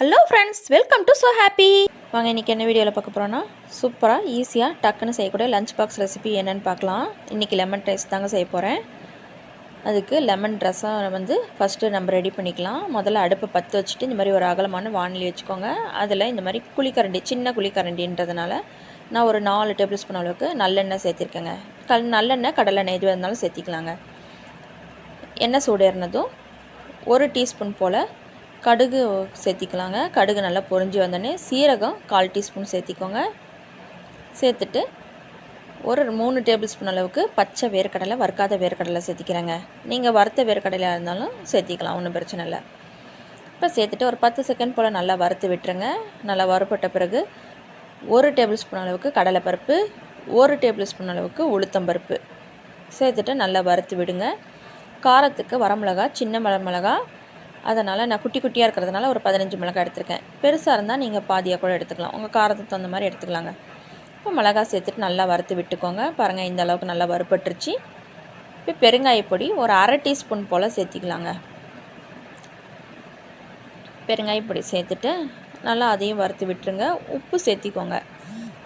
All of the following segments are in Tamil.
Hello friends, welcome to so happy. வாங்க இன்றைக்கி என்ன வீடியோவில் பார்க்க போகிறோன்னா சூப்பராக ஈஸியாக டக்குன்னு செய்யக்கூடிய லஞ்ச் பாக்ஸ் ரெசிபி என்னென்னு பார்க்கலாம். இன்றைக்கி லெமன் ரைஸ் தாங்க செய்ய போகிறேன். அதுக்கு லெமன் ரசம் ஃபஸ்ட்டு நம்ம ரெடி பண்ணிக்கலாம். முதல்ல அடுப்பை பற்ற வச்சுட்டு இந்த மாதிரி ஒரு அகலமான வானிலை வச்சுக்கோங்க. அதில் இந்த மாதிரி குழிக்கரண்டி, சின்ன குழிக்கரண்டின்றதுனால நான் ஒரு 4 டேபிள் ஸ்பூன் அளவுக்கு நல்லெண்ணெய் சேர்த்திருக்கேங்க. நல்லெண்ணெய் கடலெண்ணெய் எது இருந்தாலும் சேர்த்திக்கலாங்க. எண்ணெய் சூடேறினதும் 1 டீஸ்பூன் போல் கடுகு சேர்த்திக்கலாங்க. கடுகு நல்லா பொரிஞ்சு வந்தோடனே சீரகம் 1/4 டீஸ்பூன் சேர்த்திக்கோங்க. சேர்த்துட்டு ஒரு 3 டேபிள் ஸ்பூன் அளவுக்கு பச்சை வேர்க்கடலை, வறுக்காத வேர்க்கடலை சேர்த்திக்கிறேங்க. நீங்கள் வறுத்த வேர்க்கடலையாக இருந்தாலும் சேர்த்திக்கலாம், ஒன்றும் பிரச்சனை இல்லை. இப்போ சேர்த்துட்டு ஒரு 10 செகண்ட் போல் நல்லா வறுத்து விட்டுருங்க. நல்லா வறுப்பட்ட பிறகு 1 டேபிள் ஸ்பூன் அளவுக்கு கடலைப்பருப்பு, 1 டேபிள் ஸ்பூன் அளவுக்கு உளுத்தம்பருப்பு சேர்த்துட்டு நல்லா வறுத்து விடுங்க. காரத்துக்கு வரமிளகா, சின்ன மிளகா, அதனால் நான் குட்டி குட்டியாக இருக்கிறதுனால ஒரு 15 மிளகாய் எடுத்துருக்கேன். பெருசாக இருந்தால் நீங்கள் பாதியாக கூட எடுத்துக்கலாம், உங்கள் காரத்துக்கு தகுந்த மாதிரி எடுத்துக்கலாங்க. இப்போ மிளகாய் சேர்த்துட்டு நல்லா வறுத்து விட்டுக்கோங்க. பாருங்கள், இந்த அளவுக்கு நல்லா வறுப்பட்டுருச்சு. இப்போ பெருங்காயப்பொடி ஒரு 1/2 டீஸ்பூன் போல் சேர்த்திக்கலாங்க. பெருங்காயப்பொடி சேர்த்துட்டு நல்லா அதையும் வறுத்து விட்டுருங்க. உப்பு சேர்த்திக்கோங்க.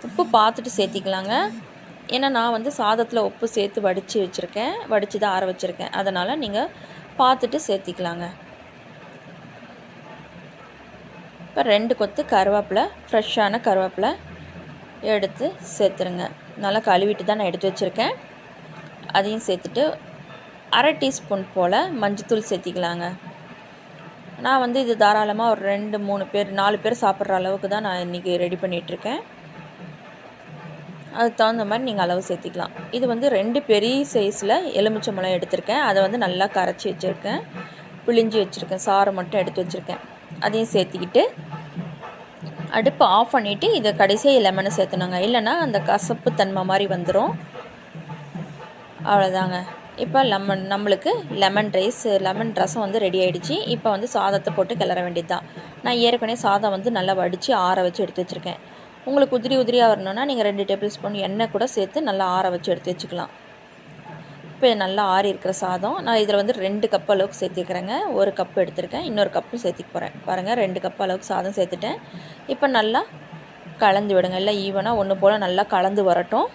உப்பு பார்த்துட்டு சேர்த்திக்கலாங்க. ஏன்னா நான் சாதத்தில் உப்பு சேர்த்து வடித்து வச்சுருக்கேன், வடித்து தான் ஆற வச்சுருக்கேன். அதனால் நீங்கள் பார்த்துட்டு சேர்த்திக்கலாங்க. இப்போ 2 கொத்து கருவேப்பிலை, ஃப்ரெஷ்ஷான கருவேப்பிலை எடுத்து சேர்த்துருங்க. நல்லா கழுவிட்டு தான் நான் எடுத்து வச்சுருக்கேன். அதையும் சேர்த்துட்டு 1/2 டீஸ்பூன் போல் மஞ்சத்தூள் சேர்த்திக்கலாங்க. நான் இது தாராளமாக ஒரு 2, 3 பேர், 4 பேர் சாப்பிட்ற அளவுக்கு தான் நான் இன்றைக்கி ரெடி பண்ணிகிட்ருக்கேன். அதுக்கு தகுந்த மாதிரி நீங்கள் அளவு சேர்த்திக்கலாம். இது 2 பெரிய சைஸில் எலுமிச்சம்பழம் எடுத்திருக்கேன். அதை நல்லா கரைச்சி வச்சுருக்கேன், பிழிஞ்சி வச்சுருக்கேன், சாறு மட்டும் எடுத்து வச்சுருக்கேன். அதையும் சேர்த்திக்கிட்டு அடுப்பு ஆஃப் பண்ணிவிட்டு இதை கடைசியாக லெமனை சேர்த்துணுங்க. இல்லைன்னா அந்த கசப்பு தன்மை மாதிரி வந்துடும். அவ்வளோதாங்க. இப்போ நம்மளுக்கு லெமன் ரசம் ரெடி ஆகிடுச்சு. இப்போ சாதத்தை போட்டு கிளற வேண்டியது தான். நான் ஏற்கனவே சாதம் நல்லா வடித்து ஆற வச்சு எடுத்து வச்சுருக்கேன். உங்களுக்கு உதிரியாக வரணுன்னா நீங்கள் 2 டேபிள் ஸ்பூன் எண்ணெய் கூட சேர்த்து நல்லா ஆற வச்சு எடுத்து வச்சுக்கலாம். இப்போ நல்லா ஆறி இருக்கிற சாதம் நான் இதில் 2 கப் அளவுக்கு சேர்த்திக்கிறேங்க. 1 கப் எடுத்திருக்கேன், இன்னொரு கப்பும் சேர்த்திக்க போகிறேன். பாருங்கள், 2 கப் அளவுக்கு சாதம் சேர்த்துட்டேன். இப்போ நல்லா கலந்து விடுங்க. எல்லாம் ஈவனாக ஒன்று போல் நல்லா கலந்து வரட்டும்.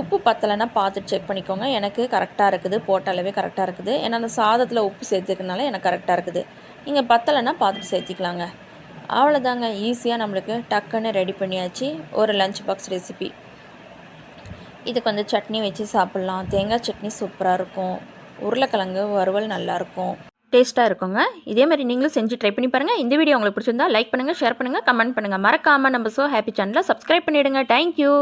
உப்பு பத்தலைன்னா பார்த்துட்டு செக் பண்ணிக்கோங்க. எனக்கு கரெக்டாக இருக்குது, போட்ட அளவே கரெக்டாக இருக்குது. ஏன்னா அந்த சாதத்தில் உப்பு சேர்த்துக்கிறதுனால எனக்கு கரெக்டாக இருக்குது. நீங்கள் பத்தலைன்னா பார்த்துட்டு சேர்த்திக்கலாங்க. அவ்வளோதாங்க, ஈஸியாக நம்மளுக்கு டக்குன்னு ரெடி பண்ணியாச்சு ஒரு லஞ்ச் பாக்ஸ் ரெசிபி. இதுக்கு சட்னி வச்சு சாப்பிட்லாம். தேங்காய் சட்னி சூப்பராக இருக்கும். உருளைக்கிழங்கு வறுவல் நல்லாயிருக்கும், டேஸ்ட்டாக இருக்குங்க. இதேமாதிரி நீங்களும் செஞ்சு ட்ரை பண்ணி பாருங்கள். இந்த வீடியோ உங்களுக்கு பிடிச்சிருந்தா லைக் பண்ணுங்கள், ஷேர் பண்ணுங்கள், கமெண்ட் பண்ணுங்கள். மறக்காமல் நம்ம ஸோ ஹாப்பி சேனலை சப்ஸ்கிரைப் பண்ணிவிடுங்க. தேங்க்யூ.